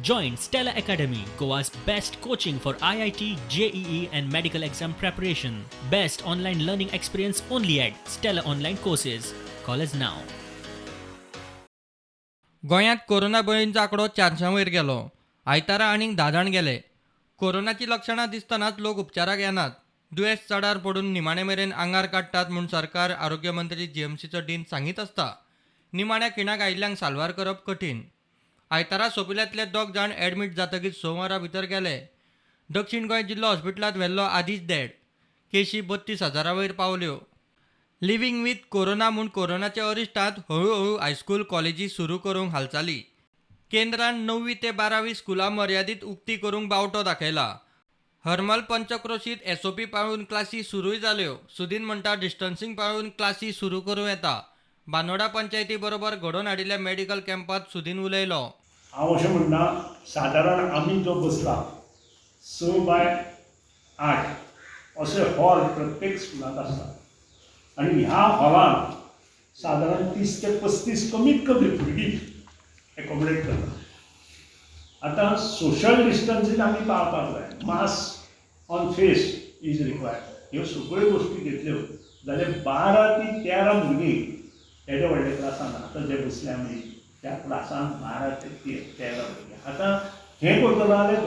Join Stella Academy, Goa's best coaching for IIT, JEE and medical exam preparation. Best online learning experience only at Stella Online Courses. Call us now. गोंयांत corona बळींचो आंकडो 400 वयर गेलो. आयतारा आनीक 10 जाण गेले. कोरोनाची लक्षणां दिसतनाच लोक उपचाराक येनात. दुयेंस चडार पडून निमाणे मेरेन आंगार काडटात म्हूण सरकार आरोग्य मंत्री जीएमसीचो डीन सांगीत आसता. निमाण्या खिणाक आयिल्ल्यांक साल्वार करप कठीण. आयतारा सोपिल्यांतले 2 जाण एडमीट जातकीच सोमवारा भितर गेले. दक्षिण गोंय जिल्लो हॉस्पिटलांत व्हेल्लो आदींच डेड. केशी 32,000 वयर पावल्यो. लिव्हिंग विथ कोरोना म्हूण कोरोनाच्या अरिश्टांत हळूहळू हायस्कूल कॉलेजी सुरू करूंक हालचाली. केंद्रान 9वी ते 12वी स्कुलां मर्यादीत उक्ती करूंक बावटो दाखयला. हरमल पंचक्रोशीत एसओपी पाळून क्लासी सुरूय जाल्यो. सुदीन म्हणटा डिस्टन्सिंग पाळून क्लासी सुरू करूं येता. बांदोडा पंचायती बरोबर घडोवन हाडिल्ल्या मेडिकल कॅम्पात सुदीन उलयलो. हांव अशें म्हणटा, सादारण आमी जो बसला 6/8 असे हॉल प्रत्येक स्कुलांत आसता आनी ह्या हॉलांत सादारण 30 ते 35 कमीत कमी भुरगीं एकोमोडेट करता. आतां सोशल डिस्टन्सींग आमी पाळपाक जाय. Mask on face is required. ह्यो सगळ्यो गोश्टी घेतल्यो जाल्यार 12 ते 13 भुरगीं एडे व्हडल्या क्लासान आतां जे बसले आमी त्या क्लासान 12 ते 13 भुरगीं. आतां हें करतलो जाल्यार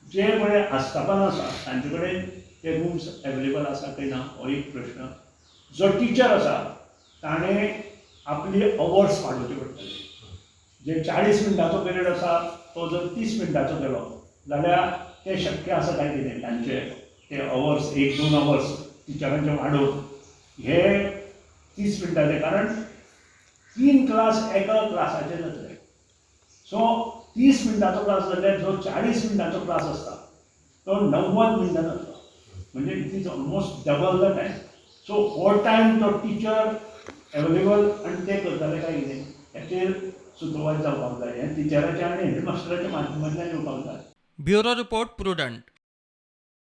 जे कडेन आस्थापन आसा तांचे कडेन ते रूम्स एवेलेबल आसा काय ना हो एक प्रश्न. जो टिचर आसा ताणें आपली अवर्स वाडोवचे पडटले. जे 40 मिनटांचो पिरियड आसा तो जर 30 मिनटांचो केलो जाल्यार तें शक्य आसा काय कितें तांचे ते अवर्स 1-2 अवर्स टिचरांचे वाडोवन हे 30 मिनटांचे. कारण 3 क्लास एका क्लासाचे जातले. सो 30 मिनटांचो क्लास जाल्यार जो 40 मिनटांचो क्लास आसता तो 90 मिनटां जातलो. म्हणजे it is almost double the time. So हो टायम तो टिचर एवेलेबल आनी ते करताले काय कितें हेचेर सुपरवायज जावपाक जाय. हें टिचराच्या आनी हेडमास्टराच्या माध्यमांतल्यान येवपाक जाय. Bureau report prudent.